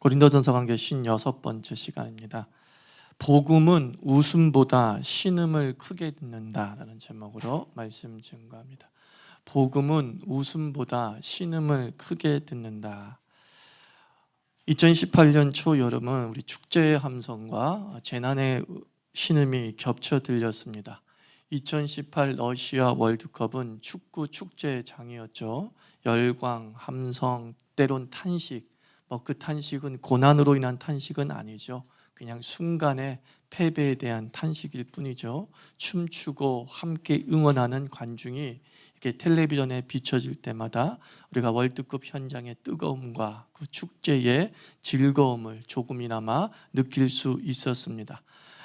고린도전서 강좌 56번째 시간입니다. 복음은 웃음보다 신음을 크게 듣는다라는 제목으로 말씀 증거합니다. 복음은 웃음보다 신음을 크게 듣는다. 2018년 초여름은 우리 축제의 함성과 재난의 신음이 겹쳐 들렸습니다. 2018 러시아 월드컵은 축구 축제의 장이었죠. 열광, 함성, 때론 탄식. 그 탄식은 고난으로 인한 탄식은 아니죠. 그냥 순간의 패배에 대한 탄식일 뿐이죠. 춤추고 함께 응원하는 관중이 이렇게 텔레비전에 비춰질 때마다 우리가 월드컵 현장의 뜨거움과 그 축제의 즐거움을 조금이나마 느낄 수 있었습니다.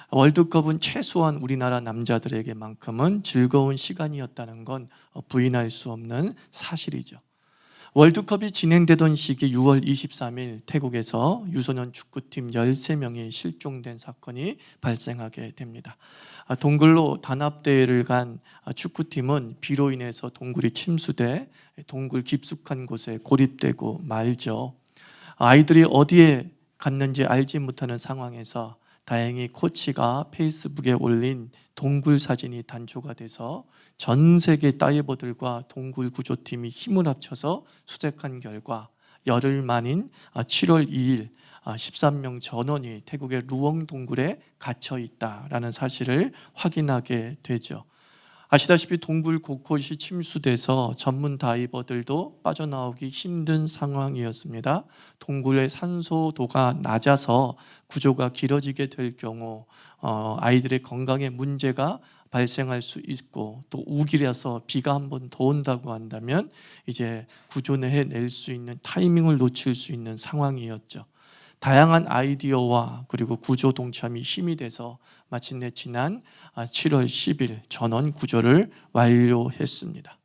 월드컵은 최소한 우리나라 남자들에게만큼은 즐거운 시간이었다는 건 부인할 수 없는 사실이죠. 월드컵이 진행되던 시기 6월 23일 태국에서 유소년 축구팀 13명이 실종된 사건이 발생하게 됩니다. 동굴로 단합대회를 간 축구팀은 비로 인해서 동굴이 침수돼 동굴 깊숙한 곳에 고립되고 말죠. 아이들이 어디에 갔는지 알지 못하는 상황에서 다행히 코치가 페이스북에 올린 동굴 사진이 단초가 돼서 전 세계 다이버들과 동굴 구조팀이 힘을 합쳐서 수색한 결과 열흘 만인 7월 2일 13명 전원이 태국의 루엉 동굴에 갇혀 있다라는 사실을 확인하게 되죠. 아시다시피 동굴 곳곳이 침수돼서 전문 다이버들도 빠져나오기 힘든 상황이었습니다. 동굴의 산소도가 낮아서 구조가 길어지게 될 경우 아이들의 건강에 문제가 발생할 수 있고, 또 우기라서 비가 한 번 더 온다고 한다면 이제 구조해낼 수 있는 타이밍을 놓칠 수 있는 상황이었죠. 다양한 아이디어와 그리고 구조 동참이 힘이 돼서 마침내 지난 7월 10일 전원 구조를 완료했습니다.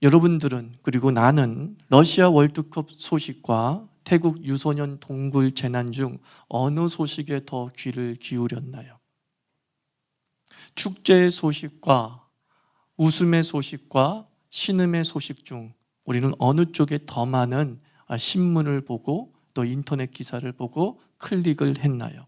여러분들은 그리고 나는 러시아 월드컵 소식과 태국 유소년 동굴 재난 중 어느 소식에 더 귀를 기울였나요? 축제의 소식과 웃음의 소식과 신음의 소식 중 우리는 어느 쪽에 더 많은 신문을 보고 또 인터넷 기사를 보고 클릭을 했나요?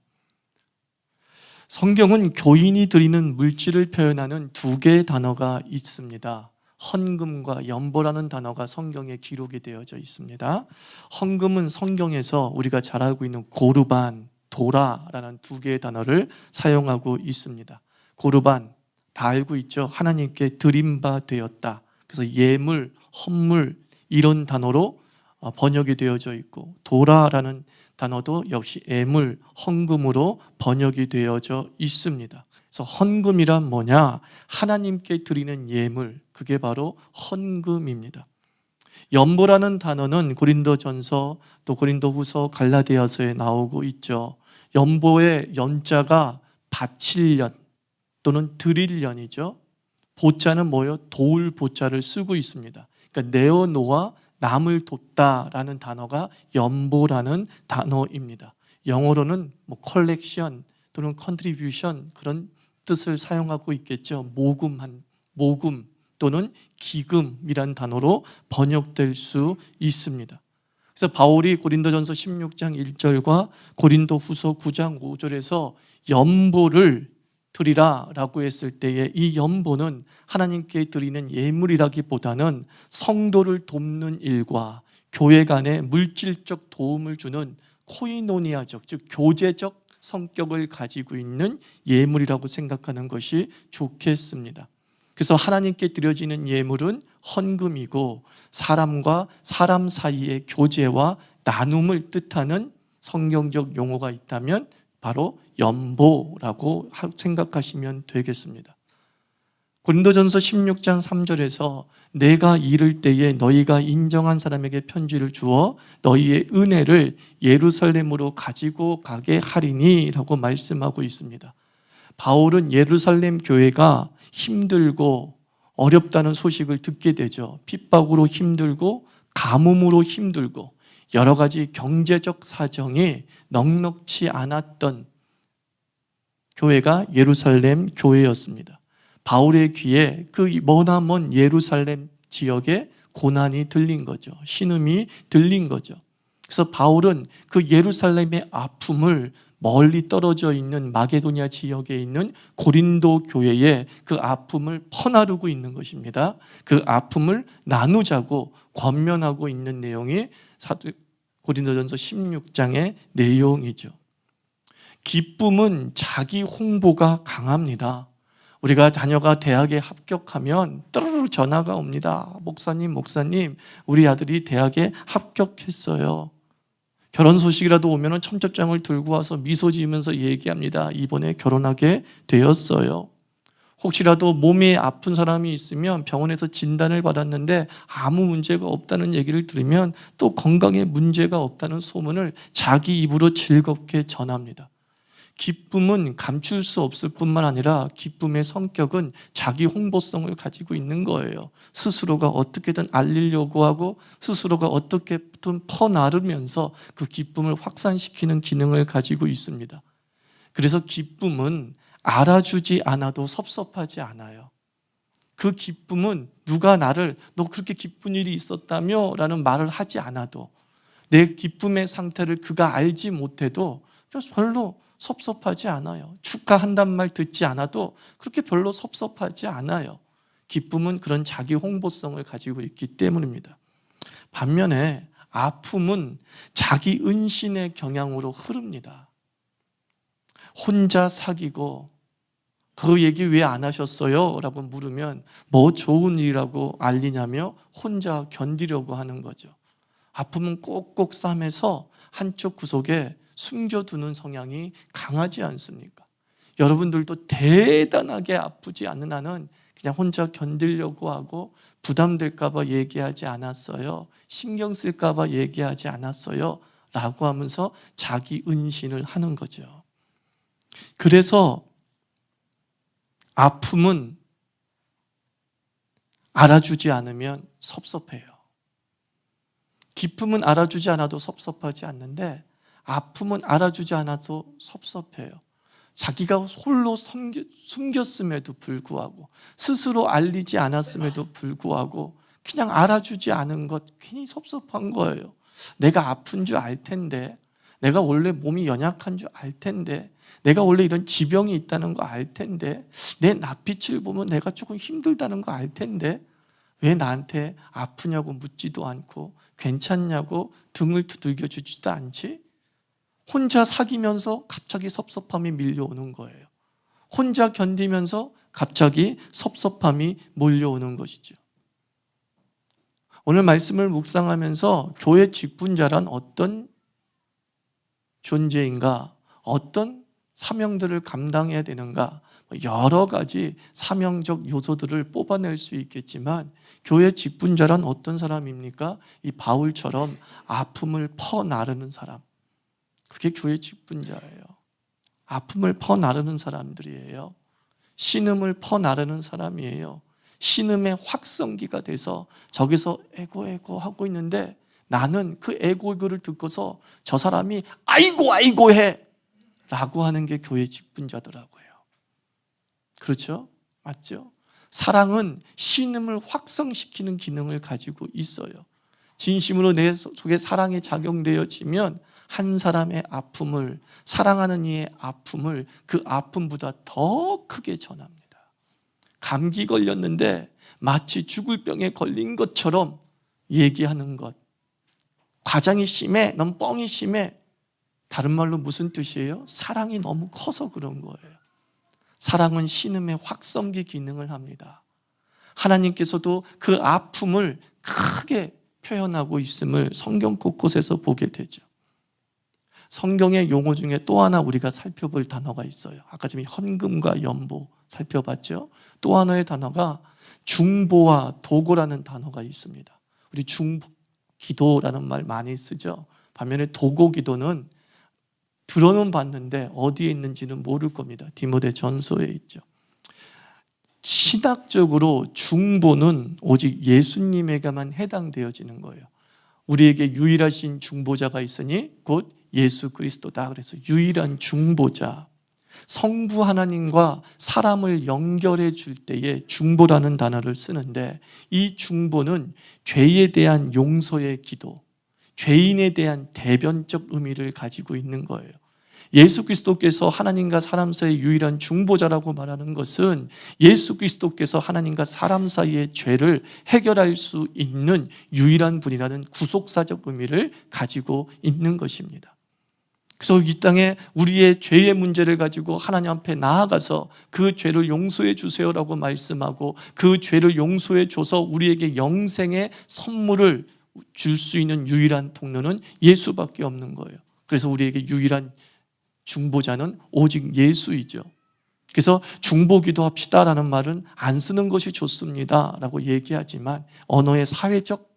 성경은 교인이 드리는 물질을 표현하는 두 개의 단어가 있습니다. 헌금과 연보라는 단어가 성경에 기록이 되어져 있습니다. 헌금은 성경에서 우리가 잘 알고 있는 고르반, 도라라는 두 개의 단어를 사용하고 있습니다. 고르반, 다 알고 있죠. 하나님께 드린 바 되었다. 그래서 예물, 헌물 이런 단어로 번역이 되어져 있고, 도라라는 단어도 역시 애물, 헌금으로 번역이 되어져 있습니다. 그래서 헌금이란 뭐냐? 하나님께 드리는 예물, 그게 바로 헌금입니다. 연보라는 단어는 고린도전서 또 고린도후서 갈라디아서에 나오고 있죠. 연보의 연자가 바칠 연 또는 드릴 연이죠. 보자는 뭐예요? 도울 보자를 쓰고 있습니다. 그러니까 내어놓아 남을 돕다라는 단어가 연보라는 단어입니다. 영어로는 컬렉션 또는 컨트리뷰션 그런 뜻을 사용하고 있겠죠. 모금 또는 기금이란 단어로 번역될 수 있습니다. 그래서 바울이 고린도전서 16장 1절과 고린도후서 9장 5절에서 연보를 드리라라고 했을 때에 이 연보는 하나님께 드리는 예물이라기보다는 성도를 돕는 일과 교회 간에 물질적 도움을 주는 코이노니아적, 즉 교제적 성격을 가지고 있는 예물이라고 생각하는 것이 좋겠습니다. 그래서 하나님께 드려지는 예물은 헌금이고 사람과 사람 사이의 교제와 나눔을 뜻하는 성경적 용어가 있다면 바로 연보라고 생각하시면 되겠습니다. 고린도전서 16장 3절에서 내가 이를 때에 너희가 인정한 사람에게 편지를 주어 너희의 은혜를 예루살렘으로 가지고 가게 하리니 라고 말씀하고 있습니다. 바울은 예루살렘 교회가 힘들고 어렵다는 소식을 듣게 되죠. 핍박으로 힘들고 가뭄으로 힘들고 여러 가지 경제적 사정이 넉넉지 않았던 교회가 예루살렘 교회였습니다. 바울의 귀에 그 머나먼 예루살렘 지역에 고난이 들린 거죠. 신음이 들린 거죠. 그래서 바울은 그 예루살렘의 아픔을 멀리 떨어져 있는 마게도냐 지역에 있는 고린도 교회에 그 아픔을 퍼나르고 있는 것입니다. 그 아픔을 나누자고 권면하고 있는 내용이 고린도전서 16장의 내용이죠. 기쁨은 자기 홍보가 강합니다. 우리가 자녀가 대학에 합격하면 떠르르 전화가 옵니다. 목사님, 우리 아들이 대학에 합격했어요. 결혼 소식이라도 오면 청첩장을 들고 와서 미소 지으면서 얘기합니다. 이번에 결혼하게 되었어요. 혹시라도 몸이 아픈 사람이 있으면 병원에서 진단을 받았는데 아무 문제가 없다는 얘기를 들으면 또 건강에 문제가 없다는 소문을 자기 입으로 즐겁게 전합니다. 기쁨은 감출 수 없을 뿐만 아니라 기쁨의 성격은 자기 홍보성을 가지고 있는 거예요. 스스로가 어떻게든 알리려고 하고 스스로가 어떻게든 퍼나르면서 그 기쁨을 확산시키는 기능을 가지고 있습니다. 그래서 기쁨은 알아주지 않아도 섭섭하지 않아요. 그 기쁨은 누가 나를 너 그렇게 기쁜 일이 있었다며? 라는 말을 하지 않아도, 내 기쁨의 상태를 그가 알지 못해도 별로 섭섭하지 않아요. 축하한단 말 듣지 않아도 그렇게 별로 섭섭하지 않아요. 기쁨은 그런 자기 홍보성을 가지고 있기 때문입니다. 반면에 아픔은 자기 은신의 경향으로 흐릅니다. 혼자 사귀고 그 얘기 왜 안 하셨어요? 라고 물으면 뭐 좋은 일이라고 알리냐며 혼자 견디려고 하는 거죠. 아픔은 꼭꼭 싸매서 한쪽 구석에 숨겨두는 성향이 강하지 않습니까? 여러분들도 대단하게 아프지 않는 한은 그냥 혼자 견디려고 하고 부담될까 봐 얘기하지 않았어요. 신경 쓸까 봐 얘기하지 않았어요. 라고 하면서 자기 은신을 하는 거죠. 그래서 아픔은 알아주지 않으면 섭섭해요. 기쁨은 알아주지 않아도 섭섭하지 않는데 아픔은 알아주지 않아도 섭섭해요. 자기가 홀로 숨겼음에도 불구하고 스스로 알리지 않았음에도 불구하고 그냥 알아주지 않은 것 괜히 섭섭한 거예요. 내가 아픈 줄 알 텐데, 내가 원래 몸이 연약한 줄 알 텐데, 내가 원래 이런 지병이 있다는 거 알 텐데, 내 낯빛을 보면 내가 조금 힘들다는 거 알 텐데 왜 나한테 아프냐고 묻지도 않고 괜찮냐고 등을 두들겨 주지도 않지? 혼자 사귀면서 갑자기 섭섭함이 밀려오는 거예요. 혼자 견디면서 갑자기 섭섭함이 몰려오는 것이죠. 오늘 말씀을 묵상하면서 교회 직분자란 어떤 존재인가, 어떤 사명들을 감당해야 되는가, 여러 가지 사명적 요소들을 뽑아낼 수 있겠지만 교회 직분자란 어떤 사람입니까? 이 바울처럼 아픔을 퍼나르는 사람, 그게 교회 직분자예요. 아픔을 퍼나르는 사람들이에요. 신음을 퍼나르는 사람이에요. 신음의 확성기가 돼서 저기서 에고 하고 있는데 나는 그 에고를 듣고서 저 사람이 아이고 해 라고 하는 게 교회 직분자더라고요. 그렇죠? 맞죠? 사랑은 신음을 확성시키는 기능을 가지고 있어요. 진심으로 내 속에 사랑이 작용되어지면 한 사람의 아픔을, 사랑하는 이의 아픔을 그 아픔보다 더 크게 전합니다. 감기 걸렸는데 마치 죽을 병에 걸린 것처럼 얘기하는 것. 과장이 심해, 넌 뻥이 심해. 다른 말로 무슨 뜻이에요? 사랑이 너무 커서 그런 거예요. 사랑은 신음의 확성기 기능을 합니다. 하나님께서도 그 아픔을 크게 표현하고 있음을 성경 곳곳에서 보게 되죠. 성경의 용어 중에 또 하나 우리가 살펴볼 단어가 있어요. 아까 전에 헌금과 연보 살펴봤죠. 또 하나의 단어가 중보와 도고라는 단어가 있습니다. 우리 중기도라는 말 많이 쓰죠. 반면에 도고기도는 들어는 봤는데 어디에 있는지는 모를 겁니다. 디모데전서에 있죠. 신학적으로 중보는 오직 예수님에게만 해당되어지는 거예요. 우리에게 유일하신 중보자가 있으니 곧 예수 그리스도다. 그래서 유일한 중보자, 성부 하나님과 사람을 연결해 줄 때에 중보라는 단어를 쓰는데 이 중보는 죄에 대한 용서의 기도, 죄인에 대한 대변적 의미를 가지고 있는 거예요. 예수 그리스도께서 하나님과 사람 사이의 유일한 중보자라고 말하는 것은 예수 그리스도께서 하나님과 사람 사이의 죄를 해결할 수 있는 유일한 분이라는 구속사적 의미를 가지고 있는 것입니다. 그래서 이 땅에 우리의 죄의 문제를 가지고 하나님 앞에 나아가서 그 죄를 용서해 주세요라고 말씀하고 그 죄를 용서해 줘서 우리에게 영생의 선물을 줄 수 있는 유일한 통로는 예수밖에 없는 거예요. 그래서 우리에게 유일한 중보자는 오직 예수이죠. 그래서 중보기도 합시다라는 말은 안 쓰는 것이 좋습니다 라고 얘기하지만 언어의 사회적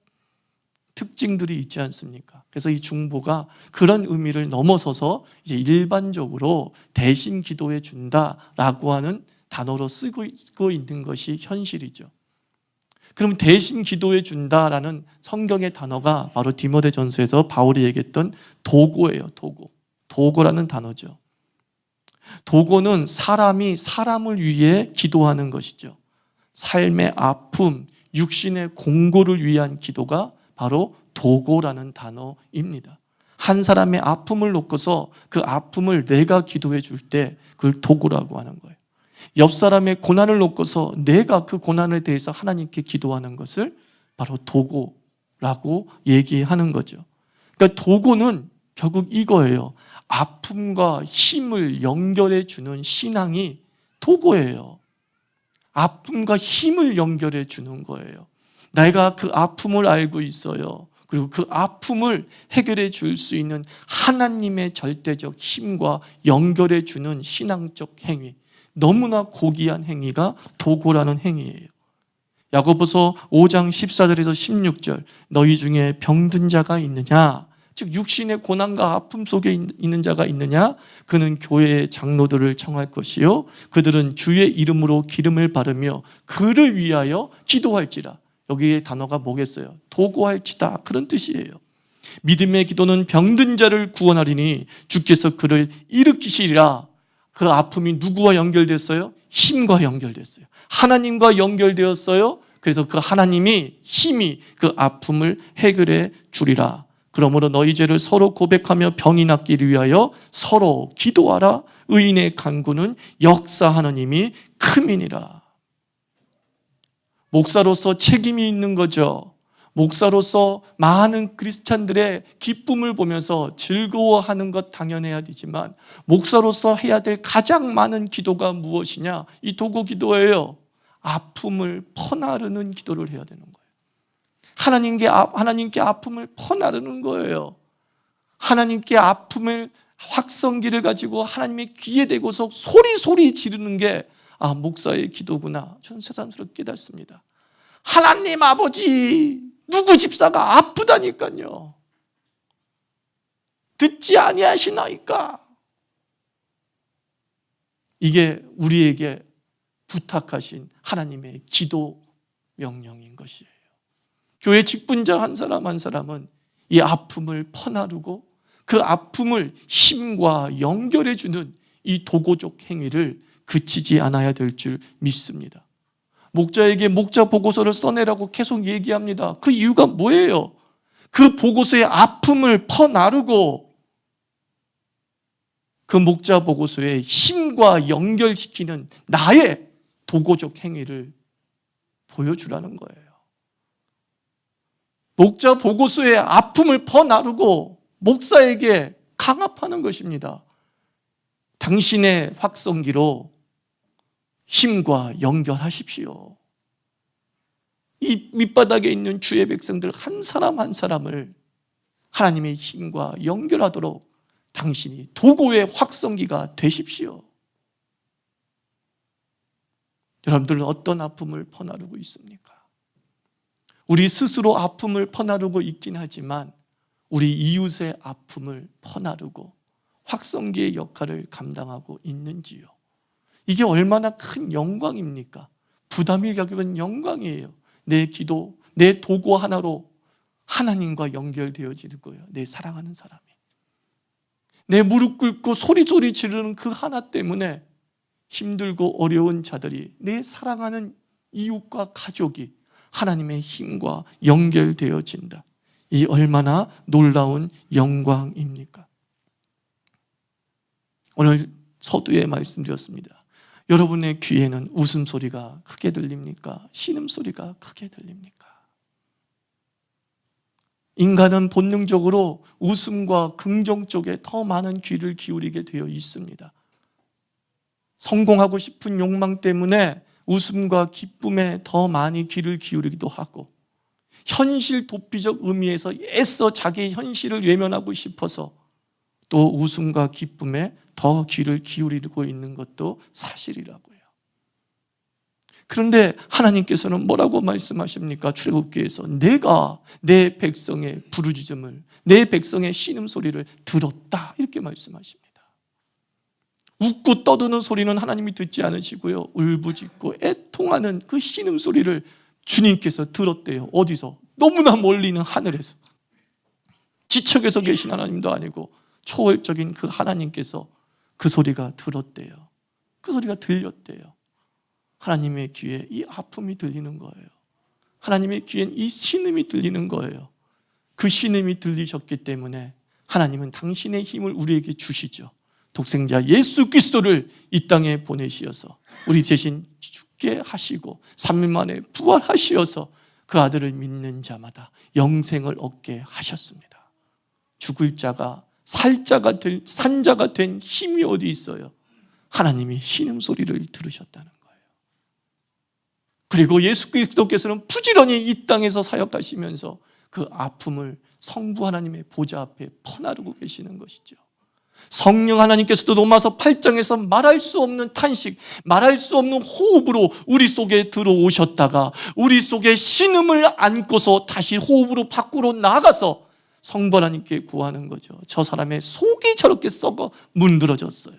특징들이 있지 않습니까? 그래서 이 중보가 그런 의미를 넘어서서 이제 일반적으로 대신 기도해 준다라고 하는 단어로 쓰고 있는 것이 현실이죠. 그럼 대신 기도해 준다라는 성경의 단어가 바로 디모데전서에서 바울이 얘기했던 도고예요. 도고라는 단어죠. 도고는 사람이 사람을 위해 기도하는 것이죠. 삶의 아픔, 육신의 공고를 위한 기도가 바로 도고라는 단어입니다. 한 사람의 아픔을 놓고서 그 아픔을 내가 기도해 줄 때 그걸 도고라고 하는 거예요. 옆 사람의 고난을 놓고서 내가 그 고난에 대해서 하나님께 기도하는 것을 바로 도고라고 얘기하는 거죠. 그러니까 도고는 결국 이거예요. 아픔과 힘을 연결해 주는 신앙이 도고예요. 아픔과 힘을 연결해 주는 거예요. 내가 그 아픔을 알고 있어요. 그리고 그 아픔을 해결해 줄 수 있는 하나님의 절대적 힘과 연결해 주는 신앙적 행위, 너무나 고귀한 행위가 도고라는 행위예요. 야고보서 5장 14절에서 16절, 너희 중에 병든 자가 있느냐? 즉 육신의 고난과 아픔 속에 있는 자가 있느냐? 그는 교회의 장로들을 청할 것이요 그들은 주의 이름으로 기름을 바르며 그를 위하여 기도할지라. 여기에 단어가 뭐겠어요? 도고할지다, 그런 뜻이에요. 믿음의 기도는 병든 자를 구원하리니 주께서 그를 일으키시리라. 그 아픔이 누구와 연결됐어요? 힘과 연결됐어요. 하나님과 연결되었어요. 그래서 그 하나님이 힘이 그 아픔을 해결해 주리라. 그러므로 너희 죄를 서로 고백하며 병이 낫기를 위하여 서로 기도하라. 의인의 간구는 역사하는 힘이 큼이니라. 목사로서 책임이 있는 거죠. 목사로서 많은 크리스찬들의 기쁨을 보면서 즐거워하는 것 당연해야 되지만 목사로서 해야 될 가장 많은 기도가 무엇이냐? 이 도고 기도예요. 아픔을 퍼나르는 기도를 해야 되는 거예요. 하나님께 아픔을 퍼나르는 거예요. 하나님께 아픔을 확성기를 가지고 하나님의 귀에 대고서 소리 지르는 게 목사의 기도구나. 저는 새삼스럽게 깨닫습니다. 하나님 아버지, 누구 집사가 아프다니까요. 듣지 아니하시나이까. 이게 우리에게 부탁하신 하나님의 기도 명령인 것이에요. 교회 직분자 한 사람 한 사람은 이 아픔을 퍼나르고 그 아픔을 힘과 연결해 주는 이 도고적 행위를 그치지 않아야 될 줄 믿습니다. 목자에게 목자 보고서를 써내라고 계속 얘기합니다. 그 이유가 뭐예요? 그 보고서의 아픔을 퍼나르고 그 목자 보고서의 힘과 연결시키는 나의 도고적 행위를 보여주라는 거예요. 목자 보고서의 아픔을 퍼나르고 목사에게 강압하는 것입니다. 당신의 확성기로 힘과 연결하십시오. 이 밑바닥에 있는 주의 백성들 한 사람 한 사람을 하나님의 힘과 연결하도록 당신이 도고의 확성기가 되십시오. 여러분들은 어떤 아픔을 퍼나르고 있습니까? 우리 스스로 아픔을 퍼나르고 있긴 하지만 우리 이웃의 아픔을 퍼나르고 확성기의 역할을 감당하고 있는지요? 이게 얼마나 큰 영광입니까? 부담이 가기보다는 영광이에요. 내 기도, 내 도구 하나로 하나님과 연결되어지는 거예요. 내 사랑하는 사람이. 내 무릎 꿇고 소리 지르는 그 하나 때문에 힘들고 어려운 자들이, 내 사랑하는 이웃과 가족이 하나님의 힘과 연결되어진다. 이 얼마나 놀라운 영광입니까? 오늘 서두에 말씀드렸습니다. 여러분의 귀에는 웃음소리가 크게 들립니까? 신음소리가 크게 들립니까? 인간은 본능적으로 웃음과 긍정 쪽에 더 많은 귀를 기울이게 되어 있습니다. 성공하고 싶은 욕망 때문에 웃음과 기쁨에 더 많이 귀를 기울이기도 하고, 현실 도피적 의미에서 애써 자기의 현실을 외면하고 싶어서 또 웃음과 기쁨에 더 귀를 기울이고 있는 것도 사실이라고요. 그런데 하나님께서는 뭐라고 말씀하십니까? 출애굽기에서 내가 내 백성의 부르짖음을, 내 백성의 신음소리를 들었다, 이렇게 말씀하십니다. 웃고 떠드는 소리는 하나님이 듣지 않으시고요, 울부짖고 애통하는 그 신음소리를 주님께서 들었대요. 어디서? 너무나 멀리 있는 하늘에서. 지척에서 계신 하나님도 아니고 초월적인 그 하나님께서 그 소리가 들었대요. 그 소리가 들렸대요. 하나님의 귀에 이 아픔이 들리는 거예요. 하나님의 귀엔 이 신음이 들리는 거예요. 그 신음이 들리셨기 때문에 하나님은 당신의 힘을 우리에게 주시죠. 독생자 예수 그리스도를 이 땅에 보내시어서 우리 대신 죽게 하시고 3일 만에 부활하시어서 그 아들을 믿는 자마다 영생을 얻게 하셨습니다. 죽을 자가 살 자가 된, 산 자가 된 힘이 어디 있어요? 하나님이 신음소리를 들으셨다는 거예요. 그리고 예수 그리스도께서는 부지런히 이 땅에서 사역하시면서 그 아픔을 성부 하나님의 보좌 앞에 퍼나르고 계시는 것이죠. 성령 하나님께서도 로마서 8장에서 말할 수 없는 탄식, 말할 수 없는 호흡으로 우리 속에 들어오셨다가 우리 속에 신음을 안고서 다시 호흡으로 밖으로 나가서 성부 하나님께 구하는 거죠. 저 사람의 속이 저렇게 썩어 문드러졌어요.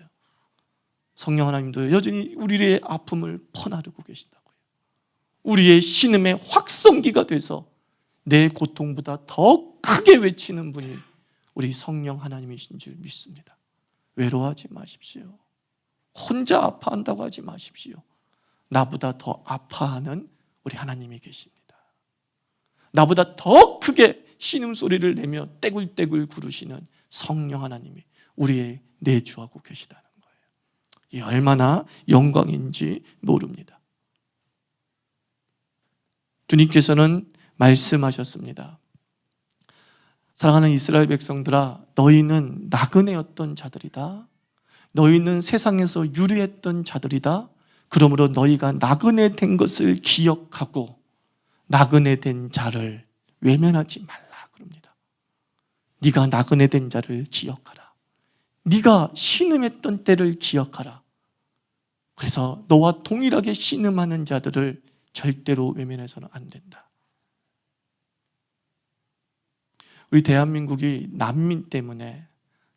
성령 하나님도 여전히 우리의 아픔을 퍼나르고 계신다고요. 우리의 신음의 확성기가 돼서 내 고통보다 더 크게 외치는 분이 우리 성령 하나님이신 줄 믿습니다. 외로워하지 마십시오. 혼자 아파한다고 하지 마십시오. 나보다 더 아파하는 우리 하나님이 계십니다. 나보다 더 크게 신음소리를 내며 떼굴떼굴 구르시는 성령 하나님이 우리의 내주하고 계시다는 거예요. 이 얼마나 영광인지 모릅니다. 주님께서는 말씀하셨습니다. 사랑하는 이스라엘 백성들아, 너희는 나그네였던 자들이다. 너희는 세상에서 유리했던 자들이다. 그러므로 너희가 나그네 된 것을 기억하고 나그네 된 자를 외면하지 말라 그럽니다. 네가 나그네 된 자를 기억하라. 네가 신음했던 때를 기억하라. 그래서 너와 동일하게 신음하는 자들을 절대로 외면해서는 안 된다. 우리 대한민국이 난민 때문에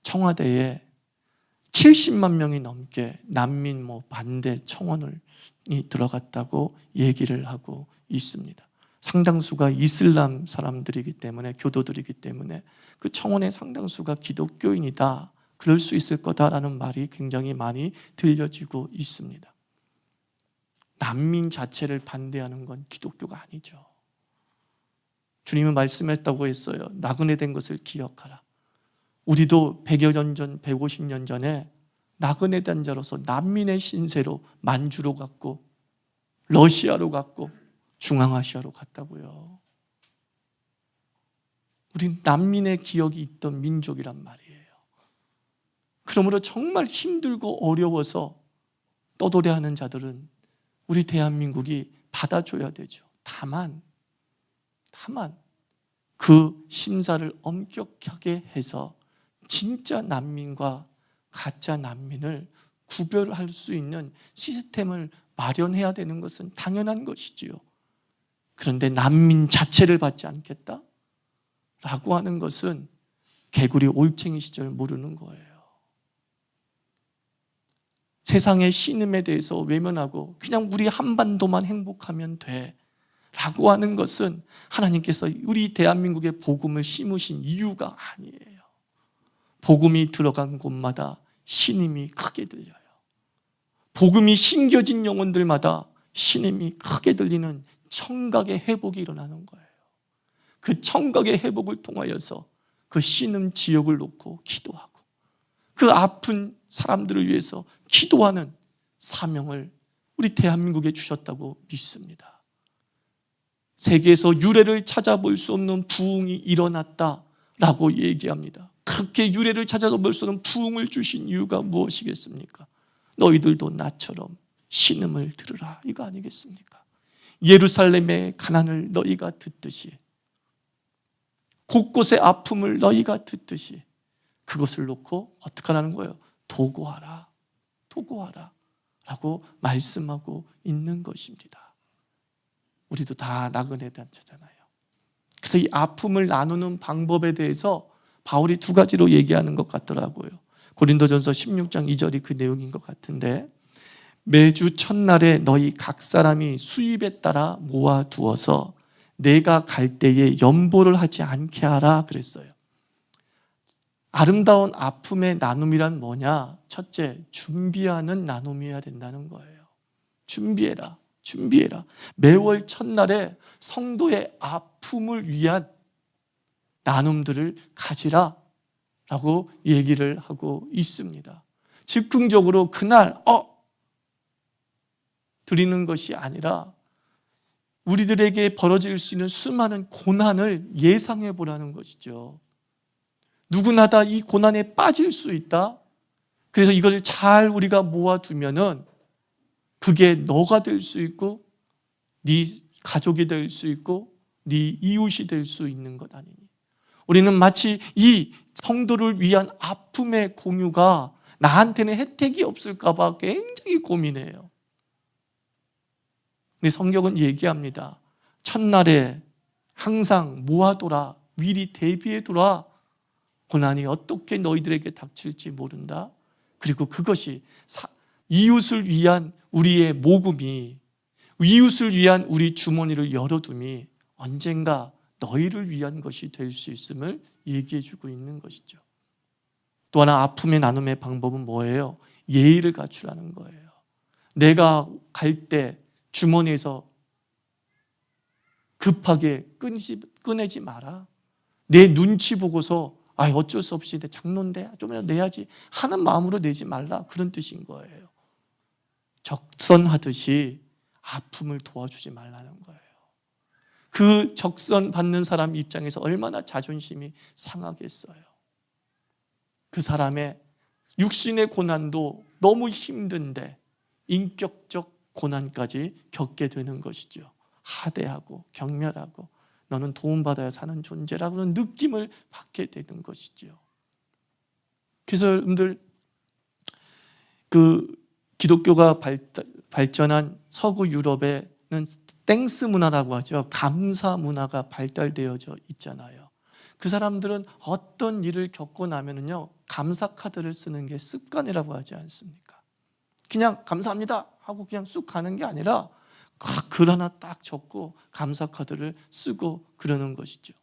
청와대에 70만 명이 넘게 난민 반대 청원이 들어갔다고 얘기를 하고 있습니다. 상당수가 이슬람 사람들이기 때문에, 교도들이기 때문에 그 청원의 상당수가 기독교인이다, 그럴 수 있을 거다라는 말이 굉장히 많이 들려지고 있습니다. 난민 자체를 반대하는 건 기독교가 아니죠. 주님은 말씀했다고 했어요. 나그네 된 것을 기억하라. 우리도 100여 년 전, 150년 전에 나그네 된 자로서 난민의 신세로 만주로 갔고 러시아로 갔고 중앙아시아로 갔다고요. 우린 난민의 기억이 있던 민족이란 말이에요. 그러므로 정말 힘들고 어려워서 떠돌이하는 자들은 우리 대한민국이 받아줘야 되죠. 다만 그 심사를 엄격하게 해서 진짜 난민과 가짜 난민을 구별할 수 있는 시스템을 마련해야 되는 것은 당연한 것이지요. 그런데 난민 자체를 받지 않겠다? 라고 하는 것은 개구리 올챙이 시절 모르는 거예요. 세상의 신음에 대해서 외면하고 그냥 우리 한반도만 행복하면 돼 라고 하는 것은 하나님께서 우리 대한민국에 복음을 심으신 이유가 아니에요. 복음이 들어간 곳마다 신음이 크게 들려요. 복음이 심겨진 영혼들마다 신음이 크게 들리는 청각의 회복이 일어나는 거예요. 그 청각의 회복을 통하여서 그 신음 지역을 놓고 기도하고 그 아픈 사람들을 위해서 기도하는 사명을 우리 대한민국에 주셨다고 믿습니다. 세계에서 유래를 찾아볼 수 없는 부흥이 일어났다라고 얘기합니다. 그렇게 유래를 찾아볼 수 없는 부흥을 주신 이유가 무엇이겠습니까? 너희들도 나처럼 신음을 들으라, 이거 아니겠습니까? 예루살렘의 가난을 너희가 듣듯이, 곳곳의 아픔을 너희가 듣듯이 그것을 놓고 어떻게 하라는 거예요? 도고하라, 도고하라 라고 말씀하고 있는 것입니다. 우리도 다 나그네 단체잖아요. 그래서 이 아픔을 나누는 방법에 대해서 바울이 두 가지로 얘기하는 것 같더라고요. 고린도전서 16장 2절이 그 내용인 것 같은데, 매주 첫날에 너희 각 사람이 수입에 따라 모아두어서 내가 갈 때에 연보를 하지 않게 하라 그랬어요. 아름다운 아픔의 나눔이란 뭐냐? 첫째, 준비하는 나눔이어야 된다는 거예요. 준비해라, 준비해라. 매월 첫날에 성도의 아픔을 위한 나눔들을 가지라 라고 얘기를 하고 있습니다. 즉흥적으로 그날 드리는 것이 아니라 우리들에게 벌어질 수 있는 수많은 고난을 예상해 보라는 것이죠. 누구나 다 이 고난에 빠질 수 있다. 그래서 이것을 잘 우리가 모아두면은 그게 너가 될 수 있고 네 가족이 될 수 있고 네 이웃이 될 수 있는 것 아니니. 우리는 마치 이 성도를 위한 아픔의 공유가 나한테는 혜택이 없을까 봐 굉장히 고민해요. 근데 성경은 얘기합니다. 첫날에 항상 모아둬라, 미리 대비해두라. 고난이 어떻게 너희들에게 닥칠지 모른다. 그리고 그것이 이웃을 위한 우리의 모금이, 이웃을 위한 우리 주머니를 열어둠이 언젠가 너희를 위한 것이 될 수 있음을 얘기해주고 있는 것이죠. 또 하나 아픔의 나눔의 방법은 뭐예요? 예의를 갖추라는 거예요. 내가 갈 때 주머니에서 급하게 꺼내지 마라. 내 눈치 보고서 어쩔 수 없이 내 장로인데 좀이라도 내야지 하는 마음으로 내지 말라, 그런 뜻인 거예요. 적선하듯이 아픔을 도와주지 말라는 거예요. 그 적선 받는 사람 입장에서 얼마나 자존심이 상하겠어요. 그 사람의 육신의 고난도 너무 힘든데 인격적 고난까지 겪게 되는 것이죠. 하대하고 경멸하고 너는 도움받아야 사는 존재라고는 느낌을 받게 되는 것이죠. 그래서 여러분들, 그 기독교가 발전한 서구 유럽에는 땡스 문화라고 하죠. 감사 문화가 발달되어져 있잖아요. 그 사람들은 어떤 일을 겪고 나면은요, 감사 카드를 쓰는 게 습관이라고 하지 않습니까? 그냥 감사합니다 하고 그냥 쑥 가는 게 아니라 글 하나 딱 적고 감사 카드를 쓰고 그러는 것이죠.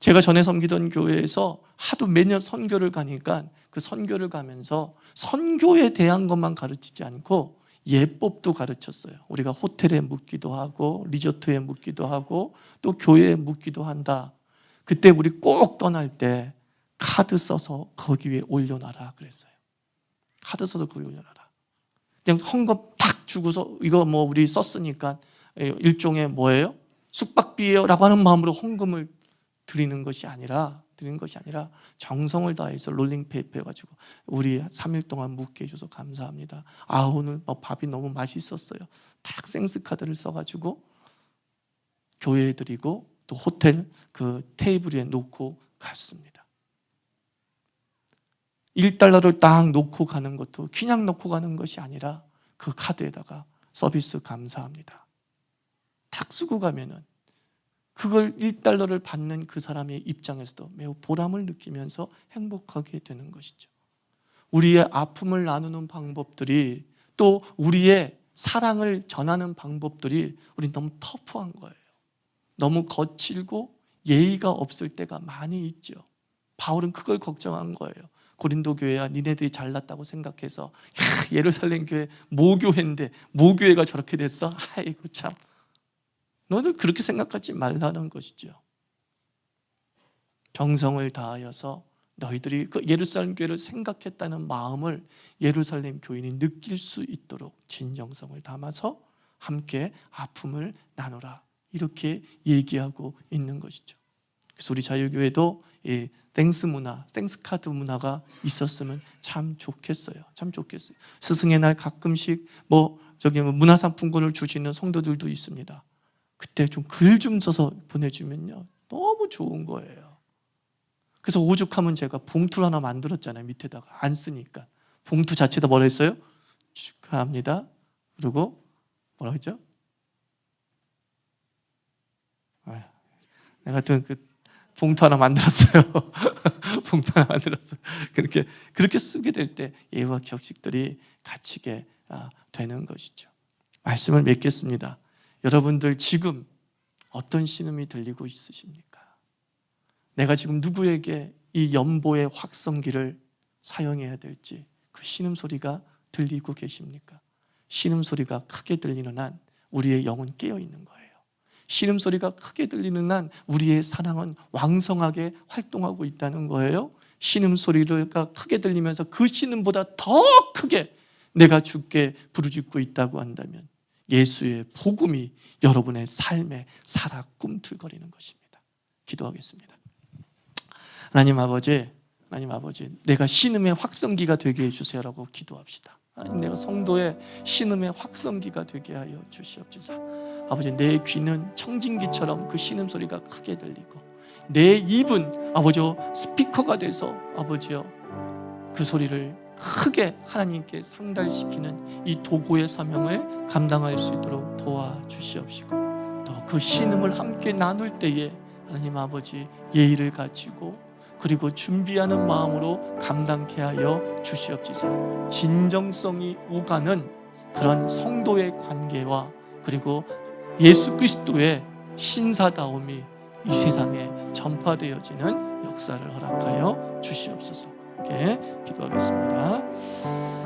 제가 전에 섬기던 교회에서 하도 매년 선교를 가니까 그 선교를 가면서 선교에 대한 것만 가르치지 않고 예법도 가르쳤어요. 우리가 호텔에 묵기도 하고 리조트에 묵기도 하고 또 교회에 묵기도 한다. 그때 우리 꼭 떠날 때 카드 써서 거기 위에 올려놔라 그랬어요. 카드 써서 거기 올려놔라. 그냥 헌금 탁 주고서 이거 뭐 우리 썼으니까 일종의 뭐예요? 숙박비예요 라고 하는 마음으로 헌금을 드리는 것이 아니라 정성을 다해서 롤링페이퍼 해가지고 우리 3일 동안 묵게 해줘서 감사합니다. 오늘 밥이 너무 맛있었어요. 딱 생스카드를 써가지고 교회에 드리고 또 호텔 그 테이블 위에 놓고 갔습니다. 1달러를 딱 놓고 가는 것도 그냥 놓고 가는 것이 아니라 그 카드에다가 서비스 감사합니다 딱 쓰고 가면은 그걸 1달러를 받는 그 사람의 입장에서도 매우 보람을 느끼면서 행복하게 되는 것이죠. 우리의 아픔을 나누는 방법들이, 또 우리의 사랑을 전하는 방법들이 우리 너무 터프한 거예요. 너무 거칠고 예의가 없을 때가 많이 있죠. 바울은 그걸 걱정한 거예요. 고린도 교회야 니네들이 잘났다고 생각해서 예루살렘 교회 모교회인데 모교회가 저렇게 됐어? 아이고 참, 너희들 그렇게 생각하지 말라는 것이죠. 정성을 다하여서 너희들이 그 예루살렘 교회를 생각했다는 마음을 예루살렘 교인이 느낄 수 있도록 진정성을 담아서 함께 아픔을 나누라, 이렇게 얘기하고 있는 것이죠. 그래서 우리 자유교회도 이 땡스 문화, 땡스 카드 문화가 있었으면 참 좋겠어요. 참 좋겠어요. 스승의 날 가끔씩 문화상품권을 주시는 성도들도 있습니다. 그때 좀 글 좀 써서 보내주면요, 너무 좋은 거예요. 그래서 오죽하면 제가 봉투를 하나 만들었잖아요. 밑에다가 안 쓰니까 봉투 자체다 뭐라 했어요? 축하합니다. 그리고 뭐라 했죠? 내가 하여튼 그 봉투 하나 만들었어요. 봉투 하나 만들었어요. 그렇게 쓰게 될 때 예와 격식들이 갇히게 되는 것이죠. 말씀을 맺겠습니다. 여러분들 지금 어떤 신음이 들리고 있으십니까? 내가 지금 누구에게 이 연보의 확성기를 사용해야 될지 그 신음소리가 들리고 계십니까? 신음소리가 크게 들리는 한 우리의 영은 깨어 있는 거예요. 신음소리가 크게 들리는 한 우리의 사랑은 왕성하게 활동하고 있다는 거예요. 신음소리가 크게 들리면서 그 신음보다 더 크게 내가 주께 부르짖고 있다고 한다면 예수의 복음이 여러분의 삶에 살아 꿈틀거리는 것입니다. 기도하겠습니다. 하나님 아버지, 내가 신음의 확성기가 되게 해주세요라고 기도합시다. 하나님, 내가 성도의 신음의 확성기가 되게 하여 주시옵소서. 아버지, 내 귀는 청진기처럼 그 신음소리가 크게 들리고 내 입은 아버지 스피커가 돼서 아버지요 그 소리를 크게 하나님께 상달시키는 이 도구의 사명을 감당할 수 있도록 도와주시옵시고, 또 그 신음을 함께 나눌 때에 하나님 아버지 예의를 갖추고 그리고 준비하는 마음으로 감당케 하여 주시옵소서. 진정성이 오가는 그런 성도의 관계와 그리고 예수 그리스도의 신사다움이 이 세상에 전파되어지는 역사를 허락하여 주시옵소서. 이렇게 기도하겠습니다.